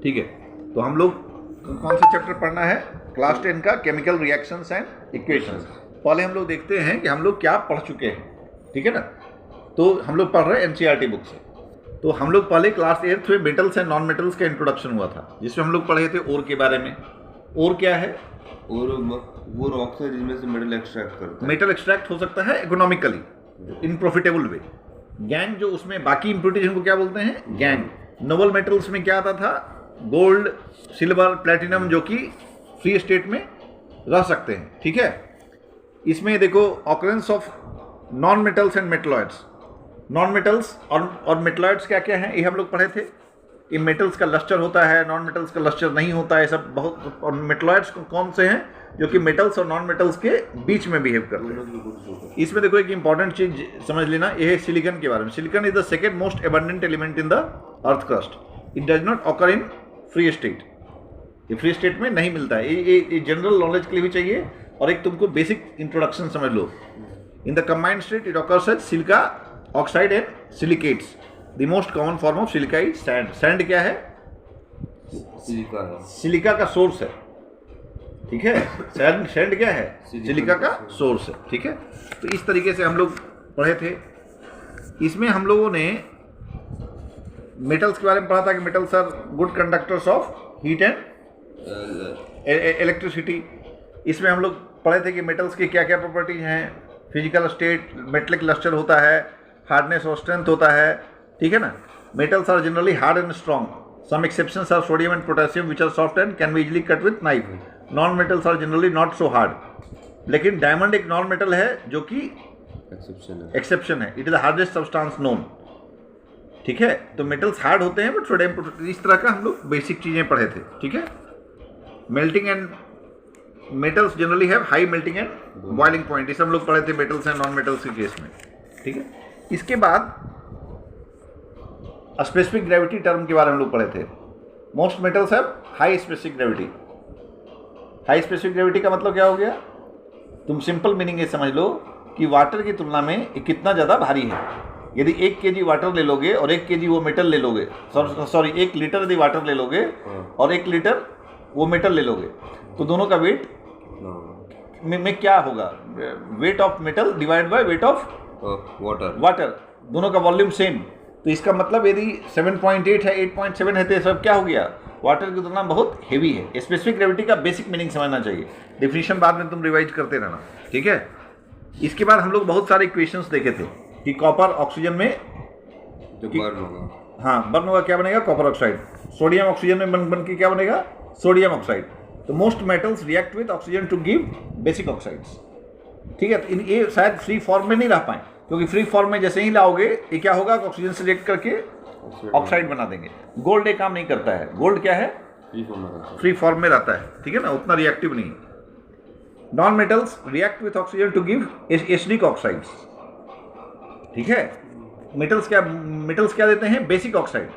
ठीक है, तो हम लोग कौन सा चैप्टर पढ़ना है? क्लास 10 का केमिकल रिएक्शंस एंड इक्वेशंस। पहले हम लोग देखते हैं कि हम लोग क्या पढ़ चुके हैं, ठीक है ना। तो हम लोग पढ़ रहे हैं एनसीईआरटी बुक से। तो हम लोग पहले क्लास 8 में मेटल्स एंड नॉन मेटल्स का इंट्रोडक्शन हुआ था, जिसमें हम लोग पढ़े थे ओर के बारे में। ओर क्या है? और वो रॉक्स है जिसमें से मेटल एक्सट्रैक्ट करते हैं। मेटल एक्सट्रैक्ट हो सकता है इकोनॉमिकली, इन प्रॉफिटेबल वे। गैंग जो उसमें बाकी इंप्योरिटीज उनको क्या बोलते हैं? गैंग। नोबल मेटल्स में क्या आता था? गोल्ड, सिल्वर, प्लेटिनम, जो कि फ्री स्टेट में रह सकते हैं, ठीक है। इसमें देखो occurrence of non metals and metalloids. Non metals और मेटलॉइड्स क्या क्या हैं, ये हम लोग पढ़े थे। कि मेटल्स का लस्टर होता है, नॉन मेटल्स का लस्टर नहीं होता है, सब बहुत। और मेटलॉइड्स कौन से हैं? जो कि मेटल्स और नॉन मेटल्स के बीच में बिहेव करते हैं। इसमें देखो एक इंपॉर्टेंट चीज समझ लेना, ये है सिलिकॉन के बारे में। Silicon is the second most abundant element in the earth crust. It does not occur in free state. ये फ्री स्टेट में नहीं मिलता है। ये जनरल नॉलेज के लिए भी चाहिए, और एक तुमको बेसिक इंट्रोडक्शन समझ लो। In the combined state it occurs as silica oxide and silicates. The most common form of silica is sand. Sand क्या है? सिलिका है, सिलिका का सोर्स है, ठीक है। सैंड क्या है? सिलिका का सोर्स है, ठीक है। तो इस तरीके से हम लोग पढ़े थे। इसमें हम लोगों ने मेटल्स के बारे में पढ़ा था कि metals are good conductors of heat and electricity. इसमें हम लोग पढ़े थे कि मेटल्स की क्या क्या प्रॉपर्टीज हैं। फिजिकल स्टेट, मेटलिक लस्टर होता है, हार्डनेस और स्ट्रेंथ होता है, ठीक है ना। Metals are generally hard and strong. Some exceptions are sodium and potassium which are soft and can be easily cut with knife. Non metals are generally not so hard. लेकिन diamond एक non metal है जो कि exception है। It is the hardest substance known, ठीक है। तो metals hard होते हैं बट सोडियम, इस तरह का हम लोग बेसिक चीजें पढ़े थे, ठीक है। Melting and metals generally have high melting and boiling point. इसे हम लोग पढ़े थे मेटल्स एंड नॉन मेटल्स के केस में, ठीक है। इसके बाद स्पेसिफिक ग्रेविटी टर्म के बारे में हम लोग पढ़े थे। Most metals have high specific gravity. High specific gravity का मतलब क्या हो गया? तुम सिंपल मीनिंग ये समझ लो कि वाटर की तुलना में ये कितना ज़्यादा भारी है। यदि 1 kg वाटर ले लोगे और 1 kg वो मेटल ले लोगे, सॉरी 1 लीटर यदि वाटर ले लोगे और 1 लीटर वो मेटल ले लोगे, तो दोनों का वेट में क्या होगा? Weight of metal divide by weight of water. दोनों का वॉल्यूम सेम। तो इसका मतलब यदि 7.8 है, 8.7 है, तो सब क्या हो गया? वाटर की तुलना बहुत हेवी है। स्पेसिफिक ग्रेविटी का बेसिक मीनिंग समझना चाहिए। डेफिनेशन बाद में तुम रिवाइज करते रहना, ठीक है। इसके बाद हम लोग बहुत सारे इक्वेशंस देखे थे कि कॉपर ऑक्सीजन में जो बर्न होगा, हाँ बर्न होगा, क्या बनेगा? Copper oxide. सोडियम ऑक्सीजन में बन के क्या बनेगा? Sodium oxide. तो most metals react with oxygen to give basic oxides, ठीक है। तो ये शायद फ्री फॉर्म में नहीं रह पाए, क्योंकि फ्री फॉर्म में जैसे ही लाओगे ये क्या होगा? ऑक्सीजन से रिएक्ट करके ऑक्साइड बना देंगे। गोल्ड ये काम नहीं करता है। गोल्ड क्या है? फ्री फॉर्म में रहता है, ठीक है ना, उतना रिएक्टिव नहीं। Non metals react with oxygen to give acidic oxides, ठीक है। मेटल्स क्या देते हैं? Basic oxide.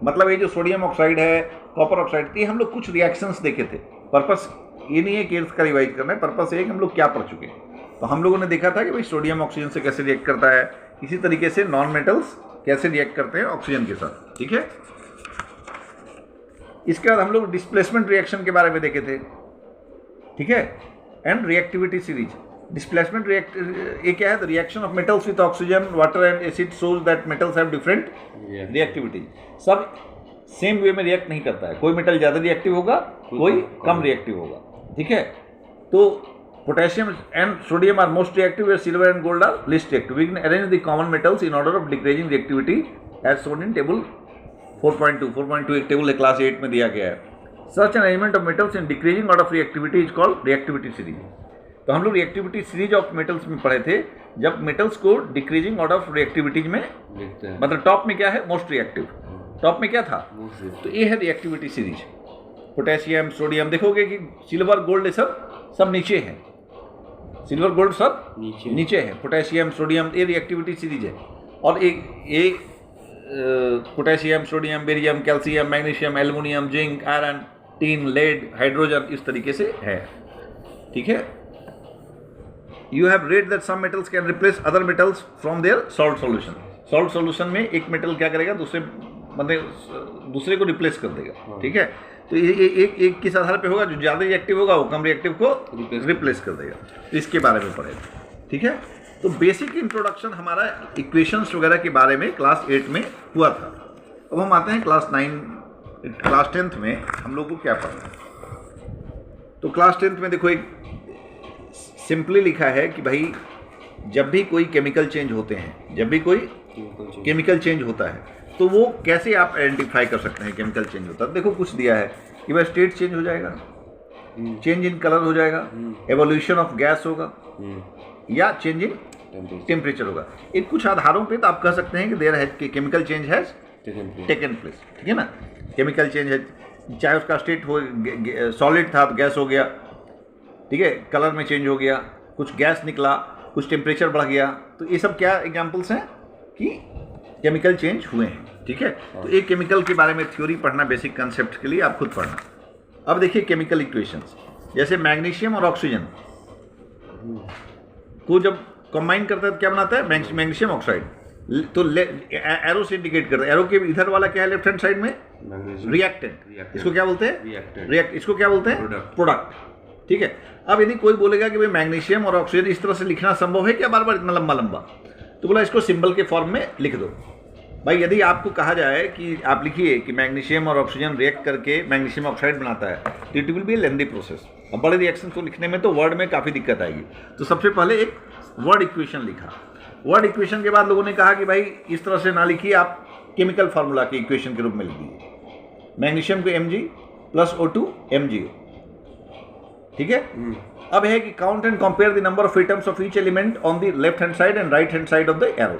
मतलब ये जो सोडियम ऑक्साइड है, कॉपर ऑक्साइड, ये हम लोग कुछ रिएक्शंस देखे थे। पर्पस ये नहीं है कि इसका रिवाइज करना है, पर्पस ये है कि हम लोग क्या पढ़ चुके हैं। तो हम लोगों ने देखा था कि भाई सोडियम ऑक्सीजन से कैसे रिएक्ट करता है, इसी तरीके से नॉन मेटल्स कैसे रिएक्ट करते हैं ऑक्सीजन के साथ, ठीक है। इसके बाद हम लोग डिस्प्लेसमेंट रिएक्शन के बारे में देखे थे, ठीक है, एंड रिएक्टिविटी सीरीज। डिस्प्लेसमेंट ये क्या है? The reaction of metals with oxygen, water and acid shows that metals have different reactivity. सब सेम वे में रिएक्ट नहीं करता है। कोई मेटल ज़्यादा रिएक्टिव होगा, कोई कम रिएक्टिव होगा, ठीक है। तो potassium and sodium are most reactive, where silver and gold are least reactive. We can arrange the common metals in order of decreasing reactivity as shown in table 4.2. 4.2 एक table है class 8 में दिया गया है। Such an arrangement of metals in decreasing order of reactivity is called reactivity series. तो हम लोग reactivity series of metals में पढ़े थे, जब मेटल्स को डिक्रीजिंग ऑर्डर ऑफ रिएक्टिविटीज में लिखते हैं। मतलब टॉप में क्या है? Most reactive. टॉप में क्या था? तो ये है रिएक्टिविटी सीरीज। पोटेशियम, सोडियम, देखोगे कि सिल्वर, गोल्ड ये सब नीचे है। सिल्वर, गोल्ड सब नीचे है। पोटेशियम, सोडियम, ये रिएक्टिविटी सीरीज है। और एक potassium, sodium, barium, calcium, magnesium, aluminium, zinc, iron, tin, lead, hydrogen, इस तरीके से है, ठीक है। You have read that some metals can replace other metals from their salt solution. Salt solution में एक मेटल क्या करेगा? दूसरे मतलब दूसरे को रिप्लेस कर देगा, ठीक है। तो ये एक किस आधार पे होगा, जो ज़्यादा रिएक्टिव होगा वो कम रिएक्टिव को रिप्लेस कर देगा। तो इसके बारे में पढ़ेगा, ठीक है। तो बेसिक इंट्रोडक्शन हमारा इक्वेशंस वगैरह के बारे में क्लास 8 में हुआ था। अब हम आते हैं क्लास 10th में हम लोग को क्या पढ़ना है। तो क्लास 10th में देखो एक सिंपली लिखा है कि भाई जब भी कोई केमिकल चेंज होते हैं, जब भी कोई केमिकल चेंज होता है तो वो कैसे आप आइडेंटिफाई कर सकते हैं केमिकल चेंज होता है। देखो कुछ दिया है कि भाई स्टेट चेंज हो जाएगा, चेंज इन कलर हो जाएगा, एवोल्यूशन ऑफ गैस होगा, या चेंज इन टेम्परेचर होगा। इन कुछ आधारों पे तो आप कह सकते हैं कि देयर है chemical change has taken place, ठीक है ना। केमिकल चेंज है, चाहे उसका स्टेट हो सॉलिड था तो गैस हो गया, ठीक है, कलर में चेंज हो गया, कुछ गैस निकला, कुछ टेम्परेचर बढ़ गया। तो ये सब क्या एग्जांपल्स हैं कि केमिकल चेंज हुए हैं, ठीक है। तो एक केमिकल के बारे में थ्योरी पढ़ना बेसिक कंसेप्ट के लिए आप खुद पढ़ना। अब देखिए केमिकल इक्वेशंस, जैसे मैग्नीशियम और ऑक्सीजन को जब कंबाइन करता है तो क्या बनाता है, मैग्नीशियम ऑक्साइड। तो एरो से इंडिकेट करता है, एरो के इधर वाला क्या है लेफ्ट हैंड साइड में, रिएक्टेंट। इसको क्या बोलते हैं, इसको क्या बोलते हैं, प्रोडक्ट, ठीक है। अब यदि कोई बोलेगा कि भाई मैग्नीशियम और ऑक्सीजन इस तरह से लिखना संभव है क्या बार बार इतना लंबा लंबा, तो बोला इसको सिंबल के फॉर्म में लिख दो। भाई यदि आपको कहा जाए कि आप लिखिए कि मैग्नीशियम और ऑक्सीजन रिएक्ट करके मैग्नीशियम ऑक्साइड बनाता है, तो it will be lengthy process. अब बड़े रिएक्शन को लिखने में तो वर्ड में काफ़ी दिक्कत आएगी। तो सबसे पहले एक वर्ड इक्वेशन लिखा। वर्ड इक्वेशन के बाद लोगों ने कहा कि भाई इस तरह से ना लिखिए, आप केमिकल फार्मूला के इक्वेशन के रूप में लिख दीजिए, मैग्नीशियम को Mg + O2 MgO, ठीक है। अब है कि count and compare the number of atoms of each element on the left hand side and right hand side of the arrow.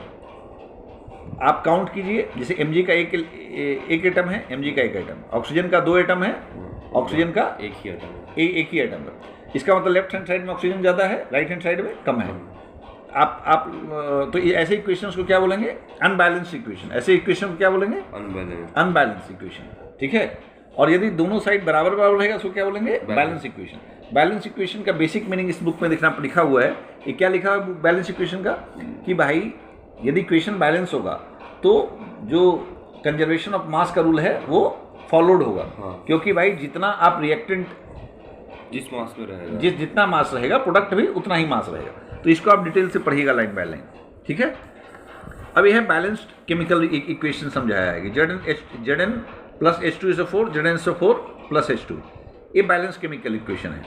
आप काउंट कीजिए, जैसे Mg का एक एटम है, Mg का एक एटम, ऑक्सीजन का 2 एटम है, ऑक्सीजन का एक ही एटम है। इसका मतलब लेफ्ट हैंड साइड में ऑक्सीजन ज़्यादा है, राइट हैंड साइड में कम है। आप तो ऐसे इक्वेशंस को क्या बोलेंगे, अनबैलेंस्ड इक्वेशन। ऐसे इक्वेशन को क्या बोलेंगे, अनबैलेंस्ड इक्वेशन, ठीक है। और यदि दोनों साइड बराबर बराबर रहेगा उसको क्या बोलेंगे, बैलेंस इक्वेशन। बैलेंस इक्वेशन का बेसिक मीनिंग इस बुक में लिखा हुआ है। ये क्या लिखा है बैलेंस इक्वेशन का, कि भाई यदि इक्वेशन बैलेंस होगा तो जो कंजर्वेशन ऑफ मास का रूल है वो फॉलोड होगा। क्योंकि भाई जितना आप रिएक्टेंट जिस मास में रहेगा, जितना मास रहेगा प्रोडक्ट भी उतना ही मास रहेगा। तो इसको आप डिटेल से पढ़िएगा लाइन बाय लाइन, ठीक है। अब यह बैलेंस्ड केमिकल इक्वेशन समझाया है कि Zn + H2SO4 ZnSO4 + H2, ये बैलेंस केमिकल इक्वेशन है।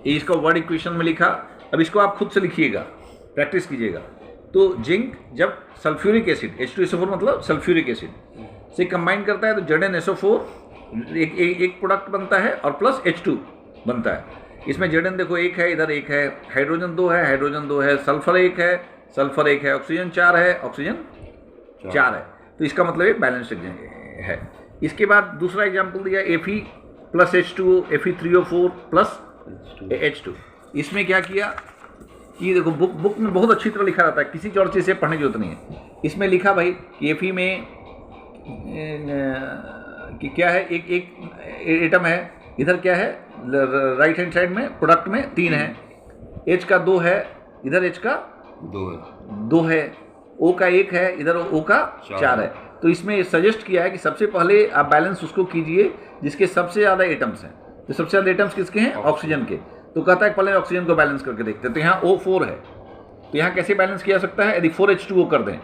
ये इसका वर्ड इक्वेशन में लिखा। अब इसको आप खुद से लिखिएगा, प्रैक्टिस कीजिएगा। तो जिंक जब सल्फ्यूरिक एसिड, H2SO4 मतलब सल्फ्यूरिक एसिड से कंबाइन करता है तो ZnSO4 एक प्रोडक्ट बनता है और प्लस H2 बनता है। इसमें Zn देखो एक है, इधर एक है, हाइड्रोजन 2 है, हाइड्रोजन 2 है, सल्फर एक है, सल्फर एक है, ऑक्सीजन 4 है, ऑक्सीजन 4 है। तो इसका मतलब ये बैलेंस्ड है। इसके बाद दूसरा एग्जाम्पल दिया Fe + H2O, Fe3O4 + H2। इसमें क्या किया कि देखो बुक में बहुत अच्छी तरह लिखा रहता है, किसी और चीज़ से पढ़ने की जरूरत नहीं है। इसमें लिखा भाई कि Fe में कि क्या है, एक एटम है, इधर क्या है राइट हैंड साइड में प्रोडक्ट में 3 है, H का 2 है, इधर H का 2 है, O का 1 है, इधर O का 4 है। तो इसमें सजेस्ट किया है कि सबसे पहले आप बैलेंस उसको कीजिए जिसके सबसे ज़्यादा एटम्स हैं। तो सबसे ज़्यादा एटम्स किसके हैं, ऑक्सीजन के। तो कहता है पहले ऑक्सीजन को बैलेंस करके देखते हैं। तो यहाँ O4 है, तो यहाँ कैसे बैलेंस किया सकता है, यदि 4H2O कर दें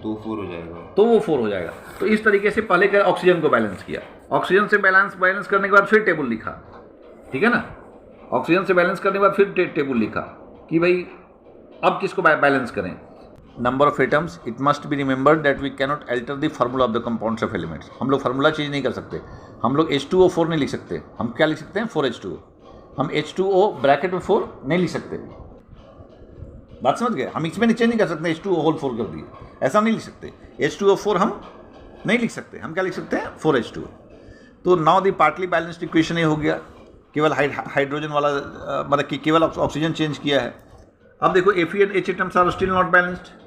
तो 4 हो जाएगा, तो वो 4 हो जाएगा। तो इस तरीके से पहले कर ऑक्सीजन को बैलेंस किया, ऑक्सीजन से बैलेंस करने के बाद फिर टेबल लिखा, ठीक है ना। ऑक्सीजन से बैलेंस करने के बाद फिर टेबल लिखा कि भाई अब किसको बैलेंस करें। Number of atoms, it must be remembered that we cannot alter the formula of the compounds of elements. हम लोग फार्मूला चेंज नहीं कर सकते। हम लोग H2O4 नहीं लिख सकते, हम क्या लिख सकते हैं, 4H2O। हम H2O ब्रैकेट में 4 नहीं लिख सकते। बात समझ गए, हम इसमें चेंज नहीं कर सकते, H2O होल 4 कर दिए, ऐसा नहीं लिख सकते। H2O4 हम नहीं लिख सकते, हम क्या लिख सकते हैं, 4H2O। तो now the partly balanced equation ये हो गया, केवल हाइड्रोजन वाला मतलब कि केवल ऑक्सीजन चेंज किया है। अब देखो Fe and H atoms are still not balanced.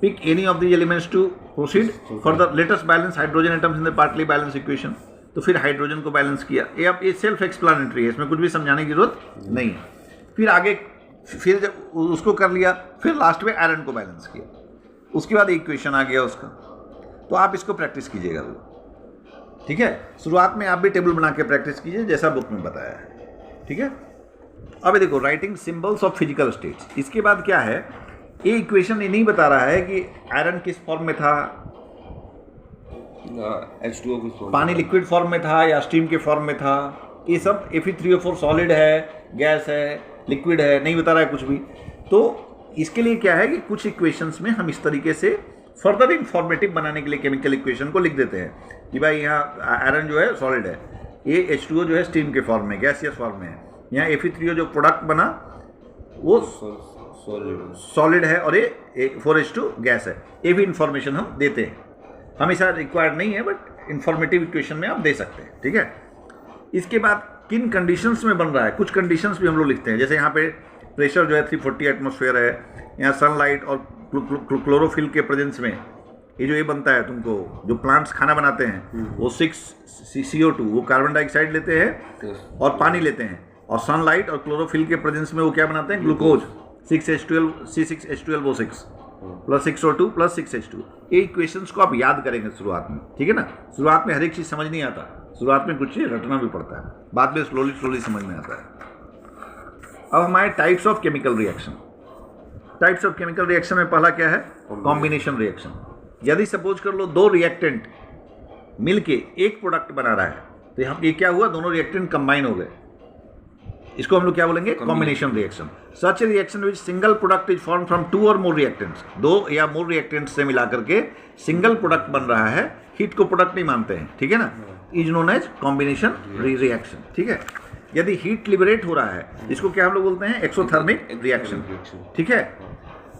Pick any of the elements to proceed for the latest balance hydrogen atoms in the partly balance equation. तो फिर हाइड्रोजन को बैलेंस किया। ये अब ये सेल्फ एक्सप्लानेटरी है, इसमें कुछ भी समझाने की जरूरत नहीं है। फिर आगे फिर जब उसको कर लिया, फिर लास्ट में आयरन को बैलेंस किया। उसके बाद इक्वेशन आ गया उसका। तो आप इसको प्रैक्टिस कीजिएगा, ठीक है। शुरुआत में आप भी टेबल बना के प्रैक्टिस कीजिए जैसा बुक में बताया है, ठीक है। अब देखो writing symbols of physical states, इसके बाद क्या है, ये इक्वेशन ये नहीं बता रहा है कि आयरन किस फॉर्म में था, H2O किस फॉर्म, पानी लिक्विड फॉर्म में था या स्टीम के फॉर्म में था, ये सब Fe3O4 सॉलिड है, गैस है, लिक्विड है, नहीं बता रहा है कुछ भी। तो इसके लिए क्या है कि कुछ इक्वेशंस में हम इस तरीके से फर्दर इंफॉर्मेटिव बनाने के लिए केमिकल इक्वेशन को लिख देते हैं कि भाई यहाँ आयरन जो है सॉलिड है, ये H2O जो है स्टीम के फॉर्म में, गैसियस फॉर्म में है, यहाँ Fe3O जो प्रोडक्ट बना वो सॉलिड है और ये 4H2 गैस है। ये भी इंफॉर्मेशन हम देते हैं, हमेशा रिक्वायर्ड नहीं है बट इंफॉर्मेटिव इक्वेशन में आप दे सकते हैं, ठीक है। इसके बाद किन कंडीशंस में बन रहा है, कुछ कंडीशंस भी हम लोग लिखते हैं, जैसे यहाँ पे प्रेशर जो है 340 एटमॉस्फेयर है, यहाँ सनलाइट और क्लोरोफिल के प्रेजेंस में ये बनता है, तुमको जो प्लांट्स खाना बनाते हैं वो 6 CO2 वो कार्बन डाइऑक्साइड लेते हैं और पानी लेते हैं, और सनलाइट और क्लोरोफिल के प्रेजेंस में वो क्या बनाते हैं, glucose 6H12C6H12O6 plus 6O2 plus 6H2। ये इक्वेशंस को आप याद करेंगे शुरुआत में, ठीक है ना। शुरुआत में हर एक चीज़ समझ नहीं आता, शुरुआत में कुछ चीज़ रटना भी पड़ता है, बाद में स्लोली समझ में आता है। अब हमारे types of chemical reaction, types of chemical reaction में पहला क्या है, कॉम्बिनेशन रिएक्शन। यदि सपोज कर लो दो रिएक्टेंट मिलके एक प्रोडक्ट बना रहा है, तो यहाँ ये क्या हुआ, दोनों रिएक्टेंट कंबाइन हो गए, इसको हम लोग क्या बोलेंगे, combination reaction. Such reaction which single product is form from 2 और मोर रिएक्टेंट्स, 2 या मोर रिएक्टेंट्स से मिलाकर के सिंगल प्रोडक्ट बन रहा है, हीट को प्रोडक्ट नहीं मानते हैं, ठीक है ना, is known as combination reaction, ठीक है। यदि हीट लिबरेट हो रहा है, इसको क्या हम लोग बोलते हैं, एक्सोथर्मिक रिएक्शन, ठीक है।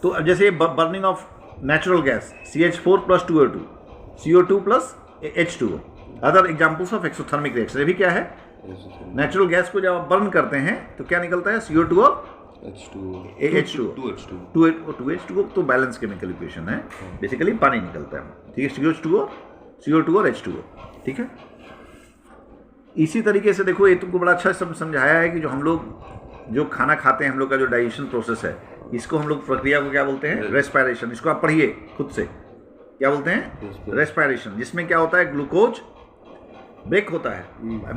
तो अब जैसे burning of natural gas CH4 plus 2O2 CO2 plus H2O, other examples of exothermic reaction. ये भी क्या है, नेचुरल गैस को जब आप बर्न करते हैं तो क्या निकलता है, CO2 और H2O तो बैलेंस केमिकल इक्वेशन है, बेसिकली पानी निकलता है, ठीक है, CO2 और H2O, ठीक है। इसी तरीके से देखो, ये तुमको बड़ा अच्छा समझाया है कि जो हम लोग जो खाना खाते हैं, हम लोग का जो डाइजेशन प्रोसेस है, इसको हम लोग प्रक्रिया को क्या बोलते हैं, रेस्पिरेशन। इसको आप पढ़िए खुद से, क्या बोलते हैं, रेस्पिरेशन, जिसमें क्या होता है, ग्लूकोज ब्रेक होता है।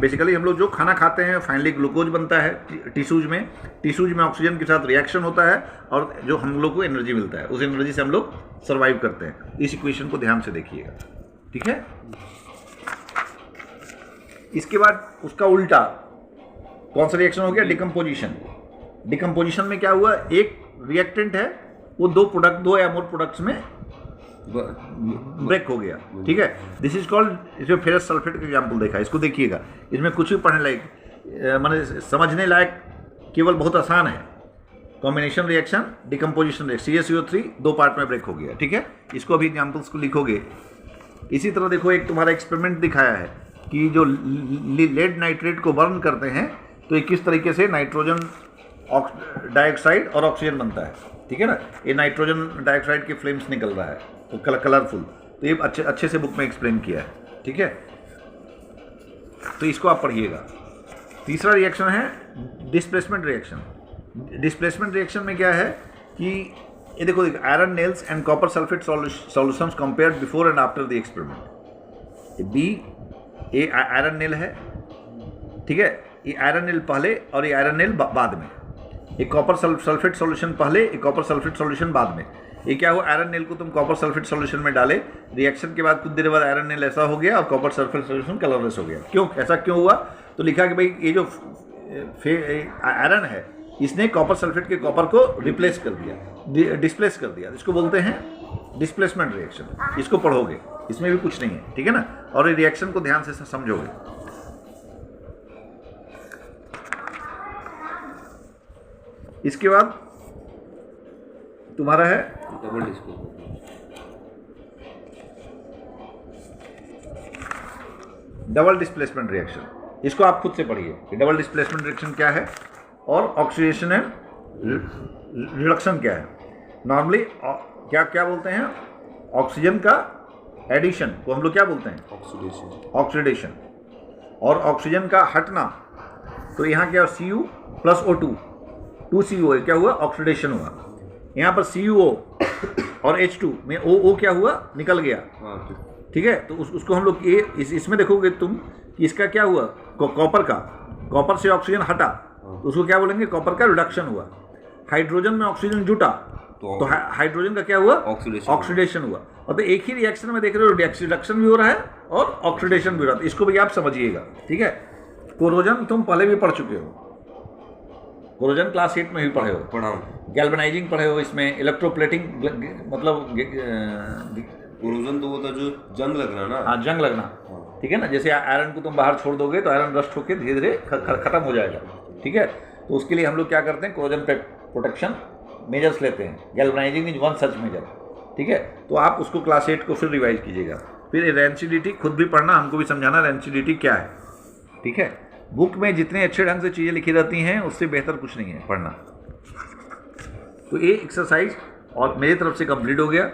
बेसिकली हम लोग जो खाना खाते हैं फाइनली ग्लूकोज बनता है टिश्यूज में ऑक्सीजन के साथ रिएक्शन होता है और जो हम लोग को एनर्जी मिलता है, उस एनर्जी से हम लोग सर्वाइव करते हैं। इस इक्वेशन को ध्यान से देखिएगा, ठीक है। इसके बाद उसका उल्टा कौन सा रिएक्शन हो गया, डिकम्पोजिशन। डिकम्पोजिशन में क्या हुआ, एक रिएक्टेंट है वो दो या मोर प्रोडक्ट्स में ब्रेक हो गया, ठीक है। दिस इज कॉल्ड, इसमें फेरस सल्फेट का एग्जाम्पल देखा, इसको देखिएगा, इसमें कुछ भी पढ़ने लायक माने समझने लायक केवल बहुत आसान है। Combination reaction, decomposition reaction, CaCO3 2 part में ब्रेक हो गया, ठीक है। इसको अभी एग्जाम्पल्स को लिखोगे। इसी तरह देखो, एक तुम्हारा एक्सपेरिमेंट दिखाया है कि जो लेड नाइट्रेट को बर्न करते हैं तो ये किस तरीके से नाइट्रोजन डाइऑक्साइड और ऑक्सीजन बनता है, ठीक है ना। ये नाइट्रोजन डाइऑक्साइड के फ्लेम्स निकल रहा है, तो कलरफुल, तो ये अच्छे से बुक में एक्सप्लेन किया है, ठीक है। तो इसको आप पढ़िएगा। तीसरा रिएक्शन है डिस्प्लेसमेंट रिएक्शन। डिस्प्लेसमेंट रिएक्शन में क्या है कि ये देखो, iron nails and copper sulphate solutions compared before and after the experiment. ये आयरन नेल है, ठीक है, ये आयरन नेल पहले और ये आयरन नेल बाद में, एक कॉपर सल्फेट सॉल्यूशन पहले, एक कॉपर सल्फेट सॉल्यूशन बाद में। ये क्या हुआ, आयरन नेल को तुम कॉपर सल्फेट सॉल्यूशन में डाले, रिएक्शन के बाद कुछ देर बाद आयरन नेल ऐसा हो गया और कॉपर सल्फेट सॉल्यूशन कलरलेस हो गया। क्यों, ऐसा क्यों हुआ, तो लिखा कि भाई ये जो आयरन है इसने कॉपर सल्फेट के कॉपर को रिप्लेस कर दिया, डिस्प्लेस कर दिया, इसको बोलते हैं डिस्प्लेसमेंट रिएक्शन। इसको पढ़ोगे, इसमें भी कुछ नहीं है, ठीक है ना, और ये रिएक्शन को ध्यान से समझोगे। इसके बाद तुम्हारा है डबल डिस्प्लेसमेंट रिएक्शन। इसको आप खुद से पढ़िए कि डबल डिस्प्लेसमेंट रिएक्शन क्या है और ऑक्सीडेशन एंड रिडक्शन क्या है। नॉर्मली क्या बोलते हैं, ऑक्सीजन का एडिशन को हम लोग क्या बोलते हैं, ऑक्सीडेशन, और ऑक्सीजन का हटना, तो यहाँ क्या Cu प्लस O2 2CO क्या हुआ, ऑक्सीडेशन हुआ। यहाँ पर CuO और H2 में O क्या हुआ, निकल गया, ठीक है। तो उसको हम लोग ये इसमें देखोगे तुम कि इसका क्या हुआ, कॉपर से ऑक्सीजन हटा तो उसको क्या बोलेंगे, कॉपर का रिडक्शन हुआ। हाइड्रोजन में ऑक्सीजन जुटा तो हाइड्रोजन का क्या हुआ, ऑक्सीडेशन हुआ। और तो एक ही रिएक्शन में देख रहे हो रिडक्शन भी हो रहा है और ऑक्सीडेशन भी हो रहा है। इसको भी आप समझिएगा, ठीक है। कोरोजन तुम पहले भी पढ़ चुके हो, कोरोजन क्लास 8 में भी पढ़े हो, पढ़ा। गैल्वेनाइजिंग पढ़े हो, इसमें इलेक्ट्रोप्लेटिंग मतलब कोरोजन तो वो था जो जंग लगना ना। हाँ, जंग लगना, ठीक है ना। जैसे आयरन को तुम बाहर छोड़ दोगे तो आयरन रस्ट होकर धीरे धीरे खत्म हो जाएगा, ठीक है। तो उसके लिए हम लोग क्या करते हैं, कोरोजन प्रोटेक्शन मेजर्स लेते हैं। Galvanising is one such measure, ठीक है। तो आप उसको क्लास 8 को फिर रिवाइज कीजिएगा। फिर रेंसिडिटी खुद भी पढ़ना, हमको भी समझाना रेंसिडिटी क्या है, ठीक है। बुक में जितने अच्छे ढंग से चीज़ें लिखी रहती हैं उससे बेहतर कुछ नहीं है पढ़ना। तो ये एक्सरसाइज और मेरी तरफ से कंप्लीट हो गया।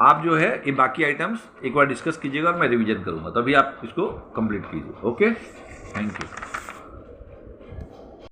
आप जो है ये बाकी आइटम्स एक बार डिस्कस कीजिएगा और मैं रिवीजन करूँगा, तभी आप इसको कंप्लीट कीजिए। Okay, thank you.